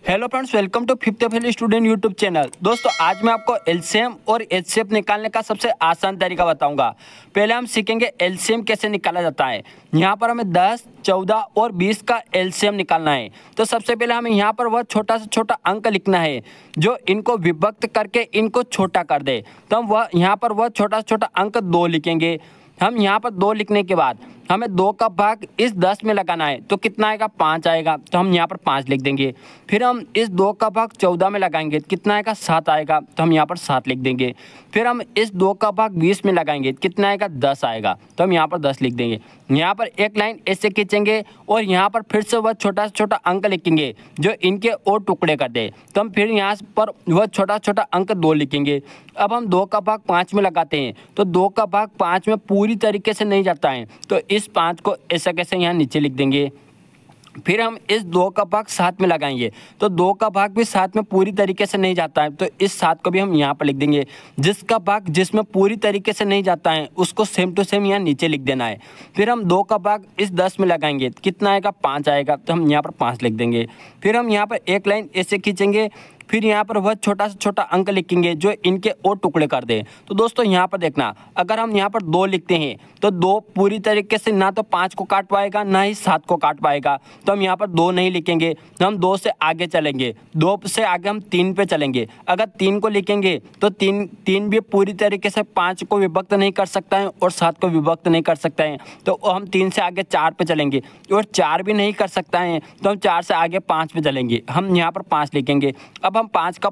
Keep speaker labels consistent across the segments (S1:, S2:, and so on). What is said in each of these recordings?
S1: Hello friends, welcome to fifth fail student YouTube channel. दोस्तों, आज मैं आपको एलसीएम और एचसीएफ निकालने का सबसे आसान तरीका बताऊंगा। पहले हम सीखेंगे एलसीएम कैसे निकाला जाता है। यहाँ पर हमें 10, 14 और 20 का एलसीएम निकालना है। तो सबसे पहले हमें यहाँ पर वह छोटा से छोटा अंक लिखना है जो इनको विभक्त करके इनको छोटा कर दे। तो हम यहाँ पर वह छोटा से छोटा अंक 2 लिखेंगे। हम यहाँ पर 2 लिखने के बाद हमें 2 का भाग इस 10 में लगाना है। तो कितना आएगा? 5 आएगा। तो हम यहाँ पर 5 लिख देंगे। फिर हम इस 2 का भाग 14 में लगाएंगे। कितना आएगा? 7 आएगा। तो हम यहाँ पर 7 लिख देंगे। फिर हम इस 2 का भाग 20 में लगाएंगे। कितना आएगा? 10 आएगा। तो हम यहाँ पर 10 लिख देंगे। यहाँ पर एक लाइन ऐसे खींचेंगे और यहाँ पर फिर से वह छोटा से छोटा अंक लिखेंगे जो इनके और टुकड़े कर दे। तो हम फिर यहाँ पर वह छोटा छोटा अंक 2 लिखेंगे। अब हम 2 का भाग 5 में लगाते हैं। तो 2 का भाग 5 में पूरी तरीके से नहीं जाता है। तो इस 5 को ऐसा कैसे यहाँ नीचे लिख देंगे। फिर हम इस 2 का भाग 7 में लगाएंगे। तो 2 का भाग भी 7 में पूरी तरीके से नहीं जाता है। तो इस 7 को भी हम यहाँ पर लिख देंगे। जिसका भाग जिसमें पूरी तरीके से नहीं जाता है उसको सेम टू सेम यहाँ नीचे लिख देना है। फिर हम 2 का भाग इस 10 में लगाएंगे। कितना आएगा? 5 आएगा। तो हम यहाँ पर 5 लिख देंगे। फिर हम यहाँ पर एक लाइन ऐसे खींचेंगे। फिर यहाँ पर वह छोटा से छोटा अंक लिखेंगे जो इनके और टुकड़े कर दे। तो दोस्तों, यहाँ पर देखना, अगर हम यहाँ पर 2 लिखते हैं तो 2 पूरी तरीके से ना तो 5 को काट पाएगा ना ही 7 को काट पाएगा। तो हम यहाँ पर 2 नहीं लिखेंगे। तो हम 2 से आगे चलेंगे। 2 से आगे हम 3 पे चलेंगे। अगर 3 को लिखेंगे तो 3 भी पूरी तरीके से 5 को विभक्त नहीं कर सकता है और 7 को विभक्त नहीं कर सकता है। तो हम 3 से आगे 4 पे चलेंगे और 4 भी नहीं कर सकता है। तो हम 4 से आगे 5 पे चलेंगे। हम यहाँ पर 5 लिखेंगे। अब हम 5 का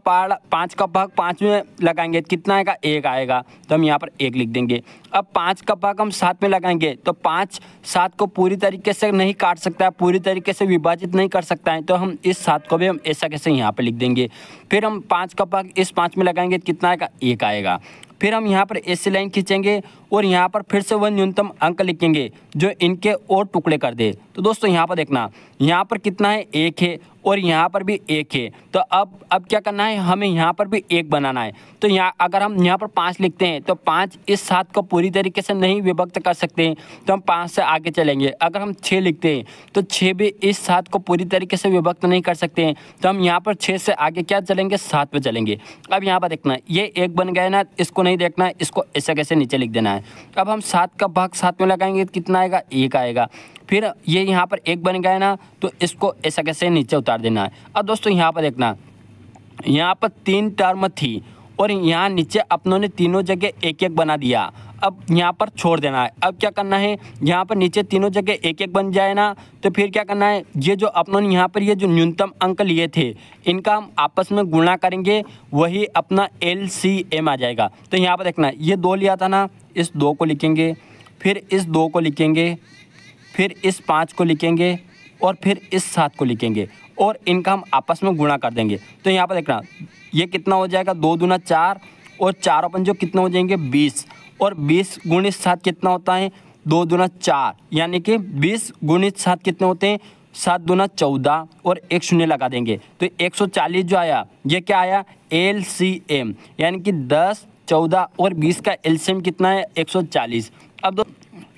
S1: भाग 5 में लगाएंगे। कितना आएगा? 1 आएगा। तो हम यहाँ पर 1 लिख देंगे। अब 5 का भाग हम 7 में लगाएंगे। तो 5 7 को पूरी तरीके से नहीं काट सकता है, पूरी तरीके से विभाजित नहीं कर सकता है। तो हम इस 7 को भी हम ऐसा कैसे यहाँ पर लिख देंगे। फिर हम 5 का भाग इस 5 में लगाएंगे। कितना आएगा? 1 आएगा। फिर हम यहाँ पर ऐसी लाइन खींचेंगे और यहाँ पर फिर से वह न्यूनतम अंक लिखेंगे जो इनके और टुकड़े कर दे। तो दोस्तों, यहाँ पर देखना, यहाँ पर कितना है? 1 है और यहाँ पर भी 1 है। तो अब क्या करना है? हमें यहाँ पर भी 1 बनाना है। तो यहाँ अगर हम यहाँ पर 5 लिखते हैं तो 5 इस 7 को पूरी तरीके से नहीं विभक्त कर सकते हैं। तो हम 5 से आगे चलेंगे। अगर हम 6 लिखते हैं तो 6 भी इस 7 को पूरी तरीके से विभक्त नहीं कर सकते हैं। तो हम यहाँ पर 6 से आगे क्या चलेंगे? 7 पे चलेंगे। अब यहाँ पर देखना, ये 1 बन गया ना, इसको नहीं देखना है, इसको ऐसा कैसे नीचे लिख देना है। अब हम 7 का भाग 7 में लगाएंगे। कितना आएगा? 1 आएगा। फिर ये यहाँ पर 1 बन गया ना, तो इसको ऐसा कैसे नीचे उतार देना है। अब दोस्तों, यहाँ पर देखना, यहाँ पर 3 टर्म थी और यहाँ नीचे अपनों ने तीनों जगह 1-1 बना दिया। अब यहाँ पर छोड़ देना है। अब क्या करना है? यहाँ पर नीचे तीनों जगह 1-1 बन जाए ना, तो फिर क्या करना है? ये जो अपनों ने यहाँ पर ये जो न्यूनतम अंक लिए थे इनका हम आपस में गुणा करेंगे, वही अपना LCM आ जाएगा। तो यहाँ पर देखना, ये 2 लिया था ना, इस 2 को लिखेंगे, फिर इस 2 को लिखेंगे, फिर इस 5 को लिखेंगे और फिर इस 7 को लिखेंगे और इनका हम आपस में गुणा कर देंगे। तो यहाँ पर देखना, ये कितना हो जाएगा? 2 दूना 4 और 4 अपन जो कितना हो जाएंगे? 20 और 20 गुणित 7 कितना होता है? 2 दूना 4, यानी कि 20 गुणित 7 कितने होते हैं? 7 दूना 14 और 1 शून्य लगा देंगे। तो 140 जो आया, ये क्या आया? LCM, यानी कि 10, 14 और 20 का LCM कितना है? 140। अब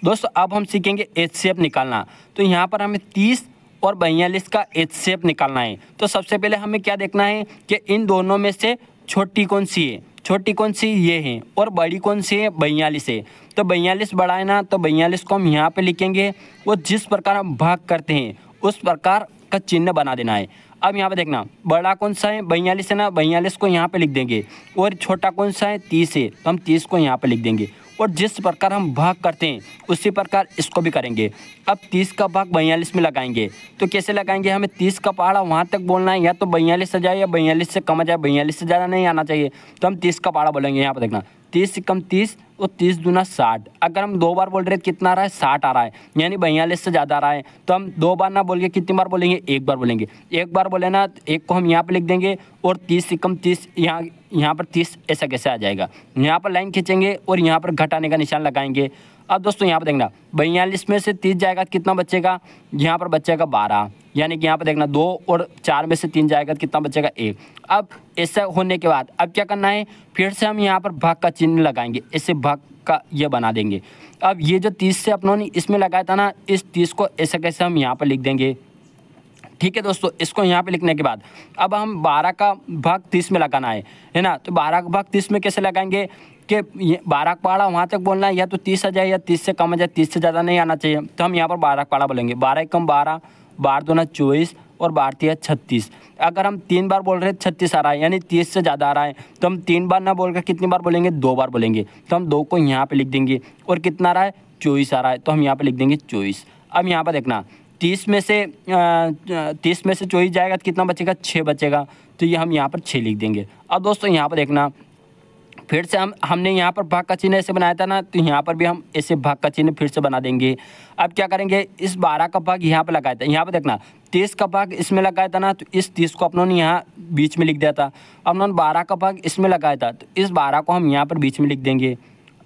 S1: दोस्तों, अब हम सीखेंगे HCF निकालना। तो यहाँ पर हमें 30 और 42 का HCF निकालना है। तो सबसे पहले हमें क्या देखना है कि इन दोनों में से छोटी कौन सी है? छोटी कौन सी? ये है। और बड़ी कौन सी है? 42 है। तो 42 बड़ा है ना, तो 42 को हम यहाँ पे लिखेंगे और जिस प्रकार हम भाग करते हैं उस प्रकार का चिन्ह बना देना है। अब यहाँ पे देखना, बड़ा कौन सा है? 42 है ना, 42 को यहाँ पे लिख देंगे। और छोटा कौन सा है? 30 है। तो हम 30 को यहाँ पे लिख देंगे। और जिस प्रकार हम भाग करते हैं उसी प्रकार इसको भी करेंगे। अब 30 का भाग 42 में लगाएंगे। तो कैसे लगाएंगे? हमें 30 का पहाड़ा वहाँ तक बोलना है, या तो 42 आ जाए या 42 से कम आ जाए, 42 से ज़्यादा नहीं आना चाहिए। तो हम 30 का पहाड़ा बोलेंगे। यहाँ पर देखना, 30 से कम 30 और 30 दूना 60। अगर हम 2 बार बोल रहे हैं कितना आ रहा है? 60 आ रहा है, यानी 42 से ज़्यादा आ रहा है। तो हम 2 बार ना बोल के कितनी बार बोलेंगे? 1 बार बोलेंगे। 1 बार बोले ना, 1 को हम यहाँ पे लिख देंगे और 30 से कम 30 यहाँ पर 30 ऐसा कैसे आ जाएगा? यहाँ पर लाइन खींचेंगे और यहाँ पर घटाने का निशान लगाएंगे। अब दोस्तों, यहाँ पर देखना, 42 में से 30 जाएगा, कितना बचेगा? यहाँ पर बचेगा 12, यानी कि यहाँ पर देखना 2 और 4 में से 3 जाएगा, कितना बचेगा? 1। अब ऐसा होने के बाद अब क्या करना है? फिर से हम यहाँ पर भाग का चिन्ह लगाएंगे, ऐसे भाग का ये बना देंगे। अब ये जो 30 से अपनों ने इसमें लगाया था ना, इस 30 को ऐसे कैसे हम यहाँ पर लिख देंगे। ठीक है दोस्तों, इसको यहाँ पे लिखने के बाद अब हम 12 का भाग 30 में लगाना है ना। तो 12 का भाग 30 में कैसे लगाएंगे कि 12 का पहाड़ा वहाँ तक बोलना है, या तो 30 आ जाए या 30 से कम आ जाए, 30 से ज़्यादा नहीं आना चाहिए। तो हम यहाँ पर 12 का पहाड़ा बोलेंगे। 12 एकम 12, 12 दूना 24 और 12 तिया 36। अगर हम 3 बार बोल रहे हैं 36 आ रहा है, यानी 30 से ज़्यादा आ रहा है, तो हम 3 बार ना बोलकर कितनी बार बोलेंगे, 2 बार बोलेंगे। तो हम 2 को यहाँ पे लिख देंगे। और कितना आ रहा है, 24 आ रहा है, तो हम यहाँ पे लिख देंगे 24। अब यहाँ पर देखना 30 में से 24 जाएगा तो कितना बचेगा, 6 बचेगा। तो ये हम यहाँ पर 6 लिख देंगे। अब दोस्तों यहाँ पर देखना फिर से हमने यहाँ पर भाग का चिन्ह ऐसे बनाया था ना, तो यहाँ पर भी हम ऐसे भाग का चिन्ह फिर से बना देंगे। अब क्या करेंगे, इस 12 का भाग यहाँ पे लगाया था, यहाँ पे देखना 30 का भाग इसमें लगाया था ना, तो इस 30 को अपनों ने यहाँ बीच में लिख दिया था। अब उन्होंने 12 का भाग इसमें लगाया था, तो इस 12 को हम यहाँ पर बीच में लिख देंगे।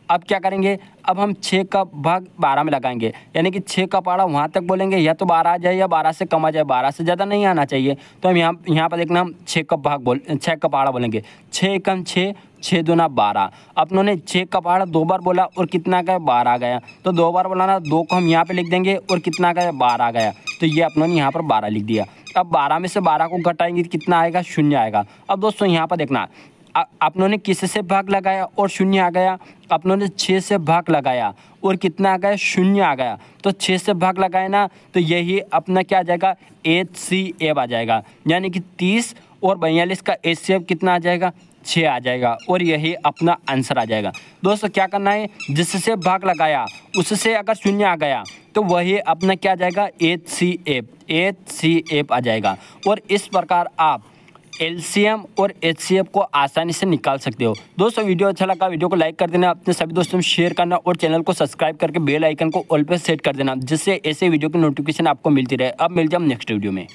S1: अब क्या करेंगे, अब हम 6 का भाग 12 में लगाएंगे, यानी कि 6 का पहाड़ा वहाँ तक बोलेंगे, या तो 12 आ जाए या 12 से कम आ जाए, 12 से ज़्यादा नहीं आना चाहिए। तो हम यहाँ पर देखना हम 6 का पहाड़ा बोलेंगे। 6 एकम 6, 6 दूना 12। अपनों ने 6 का पहाड़ा 2 बार बोला और कितना गया, 12 आ गया। तो 2 बार बोला ना, 2 को हम यहाँ पे लिख देंगे और कितना गया, 12 आ गया। तो ये अपनों ने यहाँ पर 12 लिख दिया। अब 12 में से 12 को घटाएंगे तो कितना आएगा, 0 आएगा। अब दोस्तों यहाँ पर देखना अपनों ने किस से भाग लगाया और 0 आ गया। अपनों ने 6 से भाग लगाया और कितना आ गया, 0 आ गया। तो 6 से भाग लगाए ना, तो यही अपना क्या आ जाएगा, HCF आ जाएगा। यानी कि 30 और 42 का HCF कितना आ जाएगा, 6 आ जाएगा। और यही अपना आंसर आ जाएगा। दोस्तों क्या करना है, जिससे भाग लगाया उससे अगर 0 आ गया तो वही अपना क्या आ जाएगा, HCF आ जाएगा। और इस प्रकार आप LCM और HCF को आसानी से निकाल सकते हो। दोस्तों वीडियो अच्छा लगा, वीडियो को लाइक कर देना, अपने सभी दोस्तों में शेयर करना और चैनल को सब्सक्राइब करके बेल आइकन को ऑल पे सेट कर देना, जिससे ऐसे वीडियो की नोटिफिकेशन आपको मिलती रहे। अब मिलते हैं हम नेक्स्ट वीडियो में।